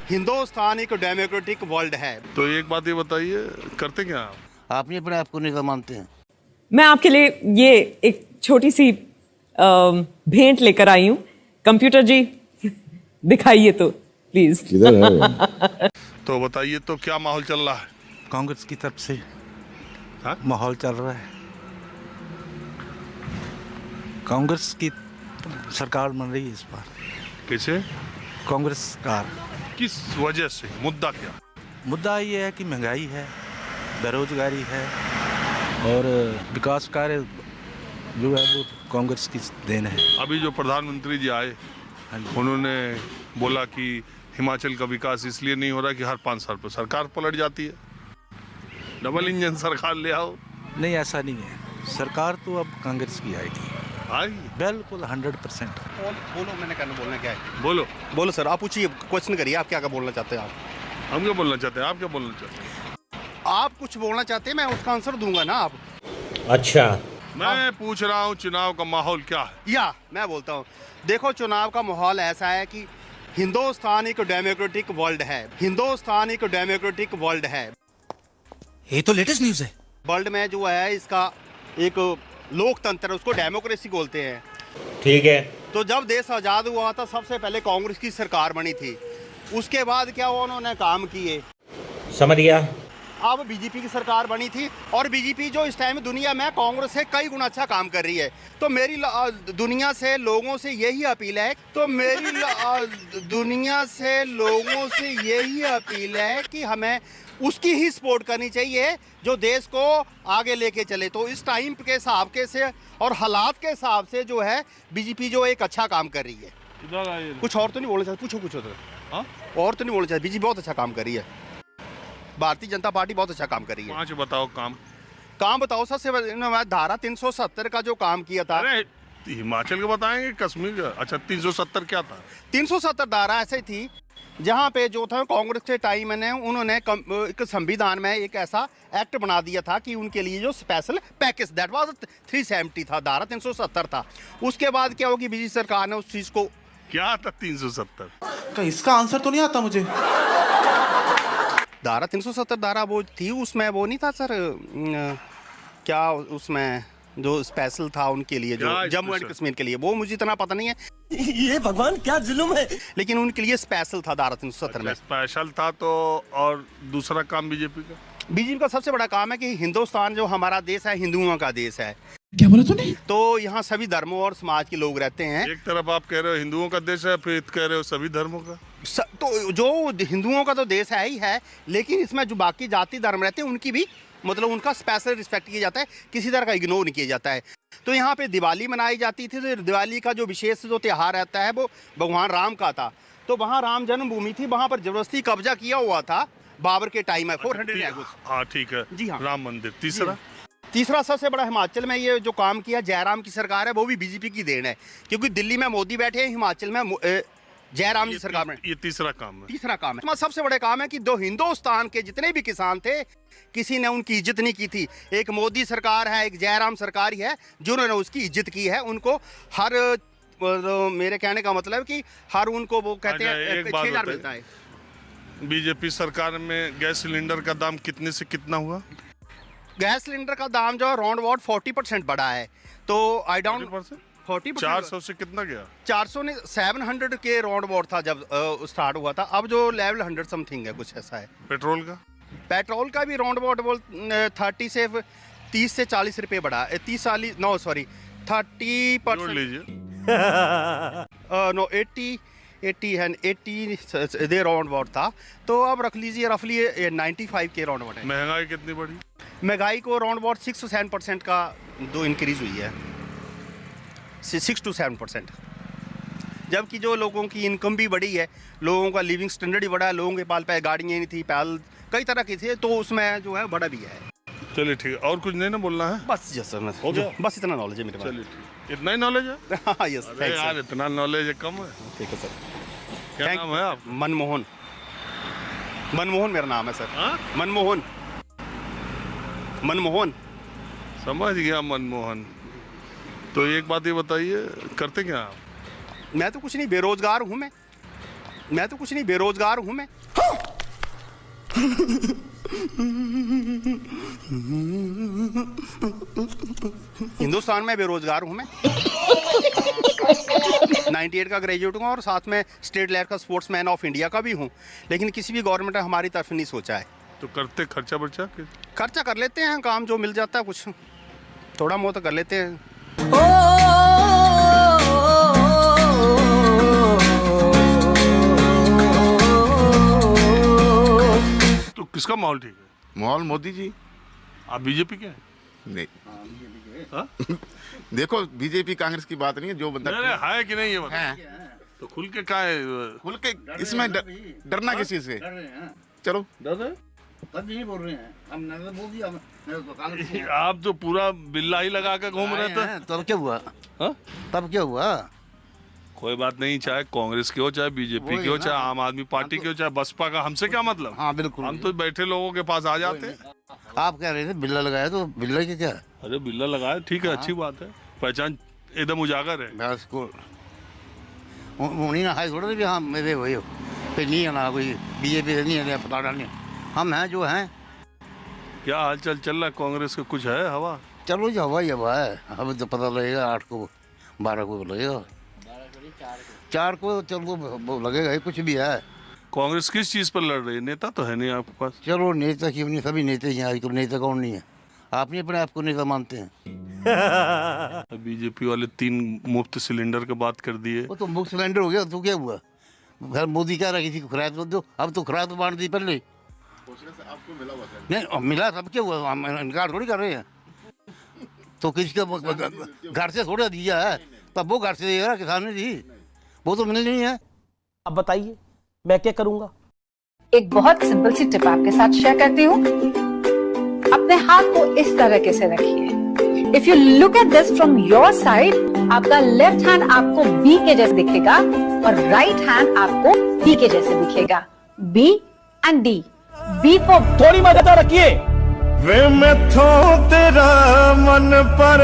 हिंदुस्तान एक democratic world है। तो एक बात ये बताइए, करते क्या आप? आप नहीं अपने आप को नेता मानते हैं? मैं आपके लिए ये एक छोटी सी भेंट लेकर आई हूं। कंप्यूटर जी दिखाइए तो प्लीज। किधर है? तो बताइए, तो क्या माहौल चल रहा है? कांग्रेस की तरफ से हाँ? माहौल चल रहा है। कांग्रेस की सरकार बन रही है इस बार। किसे? कांग्रेस सरकार। किस वजह से? मुद्दा क्या? मुद्दा ये है कि महंगाई है, बेरोजगारी है और विकास कार्य जो है वो कांग्रेस की देन है। अभी जो प्रधानमंत्री जी आए, हाँ जी। उन्होंने बोला कि हिमाचल का विकास इसलिए नहीं हो रहा कि हर 5 साल पर सरकार पलट जाती है, डबल इंजन सरकार ले आओ। नहीं, ऐसा नहीं है। सरकार तो अब कांग्रेस की आएगी, आएगी? बिल्कुल 100%। बोलो, मैंने कहना बोलना क्या है? बोलो। बोलो सर, आप पूछिए, क्वेश्चन करिए, आप क्या बोलना चाहते हैं? हम क्या बोलना चाहते हैं, आप क्या बोलना चाहते हैं? आप कुछ बोलना चाहते हैं, मैं उसका आंसर दूंगा ना। आप अच्छा, मैं पूछ रहा हूँ चुनाव का माहौल क्या है? या मैं बोलता हूँ, देखो चुनाव का माहौल ऐसा है कि हिंदुस्तान एक डेमोक्रेटिक वर्ल्ड है। हिंदुस्तान एक डेमोक्रेटिक वर्ल्ड है। ये तो लेटेस्ट न्यूज़ है। वर्ल्ड में जो है इसका एक लोकतंत्र, उसको डेमोक्रेसी बोलते हैं। ठीक है। तो जब देश आज़ाद हुआ था, सबसे पहले कांग्रेस की सरकार बनी थी। उसके बाद क्या हुआ, उन्होंने काम किए। समझ गया। अब बीजेपी की सरकार बनी थी और बीजेपी जो इस टाइम दुनिया में कांग्रेस से कई गुना अच्छा काम कर रही है। तो मेरी दुनिया से लोगों से यही अपील है कि हमें उसकी ही सपोर्ट करनी चाहिए जो देश को आगे लेके चले। तो इस टाइम के हिसाब के से और हालात के हिसाब से जो है बीजेपी जो एक अच्छा काम कर रही है। इधर आइए। कुछ और तो नहीं बोलना चाहते? पूछो तो। हाँ? और तो नहीं बोलना चाहते? बीजेपी बहुत अच्छा काम कर रही है। भारतीय जनता पार्टी बहुत अच्छा काम कर रही है। 5 बताओ काम बताओ। सबसे धारा 370 का जो काम किया था। अरे हिमाचल का बताएंगे, कश्मीर का? अच्छा, 370 क्या था? 370 धारा ऐसे थी जहाँ पे जो था कांग्रेस के टाइम में उन्होंने एक संविधान में एक ऐसा एक्ट बना दिया था कि उनके लिए जो स्पेशल पैकेज, दैट वाज 370 था, धारा 370 था। उसके बाद क्या होगी, बीजेपी सरकार ने उस चीज़ को क्या था 370? का इसका आंसर तो नहीं आता मुझे। धारा 370 धारा वो थी, उसमें वो नहीं था सर, क्या उसमें जो स्पेशल था उनके लिए, जो जम्मू एंड कश्मीर के लिए, वो मुझे इतना पता नहीं है। ये भगवान क्या जुल्म है। लेकिन उनके लिए स्पेशल था धारा 370 में। स्पेशल था तो। और दूसरा काम बीजेपी का? बीजेपी का सबसे बड़ा काम है कि हिंदुस्तान जो हमारा देश है, हिंदुओं का देश है। क्या बोला तूने? तो यहाँ सभी धर्मों और समाज के लोग रहते हैं। एक तरफ आप कह रहे हो हिंदुओं का देश है, फिर कह रहे हो सभी धर्मों का। तो जो हिंदुओं का तो देश है ही है, लेकिन इसमें जो बाकी जाति धर्म रहते हैं उनकी भी मतलब उनका स्पेशल रिस्पेक्ट किया जाता है, किसी तरह का इग्नोर नहीं किया जाता है। तो यहाँ पे दिवाली मनाई जाती थी। तो दिवाली का जो विशेष जो त्यौहार रहता है वो भगवान राम का था। तो वहाँ राम जन्मभूमि थी, वहाँ पर जबरदस्ती कब्जा किया हुआ था बाबर के टाइम में, 400 हाँ ठीक है जी हाँ। राम मंदिर। तीसरा सबसे बड़ा हिमाचल में ये जो काम किया जयराम की सरकार है, वो भी बीजेपी की देन है। क्योंकि दिल्ली में मोदी बैठे हैं, हिमाचल में जयराम जी सरकार में। ये तीसरा काम है। सबसे बड़े काम है कि दो हिंदुस्तान के जितने भी किसान थे, किसी ने उनकी इज्जत नहीं की थी। एक मोदी सरकार है, एक जयराम सरकार ही है जिन्होंने उसकी इज्जत की है। उनको हर मेरे कहने का मतलब कि हर उनको वो कहते हैं 6,000 मिलता है। बीजेपी सरकार में गैस सिलेंडर का दाम कितने से कितना हुआ? गैस सिलेंडर का दाम जो है राउंड अबाउट 40% बढ़ा है। तो आई डाउट 40%। 400 से कितना गया? 400 ने 700 के राउंड अबाउट था जब स्टार्ट हुआ था। अब जो लेवल 100 समथिंग है, कुछ ऐसा है। पेट्रोल का भी राउंड अबाउट 30 से 40 रुपये बढ़ा। 30% नो 80 दे राउंड अबाउट था। तो अब रख लीजिए रफली 95 के राउंड अबाउट है। महंगाई कितनी बढ़ी? महंगाई को राउंड अबाउट 6 to 7% का दो इंक्रीज हुई है, 6 to 7%। जबकि जो लोगों की इनकम भी बढ़ी है, लोगों का लिविंग स्टैंडर्ड भी बढ़ा है, लोगों के पास गाड़ियाँ नहीं थी, पैदल कई तरह की थी, तो उसमें जो है बढ़ा भी है। चलिए ठीक है, और कुछ नहीं ना बोलना है? बस यस सर, हो गया, बस इतना नॉलेज है मेरे पास। चलिए ठीक, इतना ही नॉलेज है? हाँ यस, अरे यार इतना नॉलेज है कम है। ठीक है सर। क्या नाम है आप? मनमोहन मेरा नाम है सर। हाँ? मनमोहन। समझ गया, मनमोहन। तो एक बात ये बताइए, करते क्या आप? मैं तो कुछ नहीं, बेरोजगार हूँ मैं। मैं तो कुछ नहीं, बेरोजगार हूं मैं। हिंदुस्तान में बेरोजगार हूं मैं। 98 का ग्रेजुएट हूँ और साथ में स्टेट लेवल का स्पोर्ट्समैन ऑफ इंडिया का भी हूँ, लेकिन किसी भी गवर्नमेंट ने हमारी तरफ नहीं सोचा है। तो करते खर्चा बर्चा खर्चा कर लेते हैं, काम जो मिल जाता है कुछ थोड़ा बहुत कर लेते हैं। तो किसका माहौल ठीक है? माहौल मोदी जी। आप बीजेपी के हैं? नहीं हाँ? देखो बीजेपी कांग्रेस की बात नहीं है, जो बंदा नहीं, है कि नहीं ये बता। है तो खुल के का है? खुल के इसमें डरना किसी से? चलो तब नहीं बोल रहे हैं, हमने तो बोल दिया, आप तो पूरा बिल्ला ही लगा के घूम रहे थे। तब क्या हुआ? हाँ? तब क्या हुआ? कोई बात नहीं, चाहे कांग्रेस की हो, चाहे बीजेपी की हो, चाहे आम आदमी पार्टी की हो, चाहे बसपा का, हमसे क्या मतलब? हाँ बिल्कुल। हम तो बैठे लोगों के पास आ जाते हैं। आप कह रहे थे बिल्ला लगाया, तो बिल्ला के क्या? अरे बिल्ला लगाया, ठीक है, अच्छी बात है, पहचान एकदम उजागर है। बस को उन्हीं ना हाई थोड़ा भी हाँ मेरे वही हो फिर नहीं है ना, कोई बीजेपी से नहीं है, पता नहीं, हम हैं जो हैं। क्या हालचाल चल रहा है कांग्रेस का? कुछ है हवा? चलो जो हवा ही हवा है, हमें तो पता लगेगा 8 को 12 को लगेगा, 4 को चलो वो लगेगा ही, कुछ भी है। कांग्रेस किस चीज पर लड़ रही है? नेता तो है नहीं आपके पास। चलो नेता क्यों नहीं, सभी नेता ही हैं आजकल, नेता कौन नहीं है? आप नहीं अपने आप को नेता मानते हैं? बीजेपी वाले 3 मुफ्त सिलेंडर की बात कर दिए। वो तो मुफ्त सिलेंडर हो गया, तो क्या हुआ? घर मोदी कह रहा है किसी को खुराक तो दो, अब तो खुराक तो बांट दी पहले। नहीं मिला, सब क्या हुआ? हम इनकार थोड़ी कर रहे हैं, तो किसी का घर से थोड़ा दिया है, तब वो घर से देगा, किसान ने दी, वो तो मिलनी नहीं है। अब बताइए मैं क्या करूंगा? एक बहुत सिंपल सी टिप आपके साथ शेयर करती हूँ। अपने हाथ को इस तरीके से रखिए। If you look at this from your side, आपका लेफ्ट हैंड आपको बी के जैसे दिखेगा और राइट हैंड आपको डी के जैसे दिखेगा। B and D. B for थोड़ी मदद रखिए। वे मैं तेरा मन पर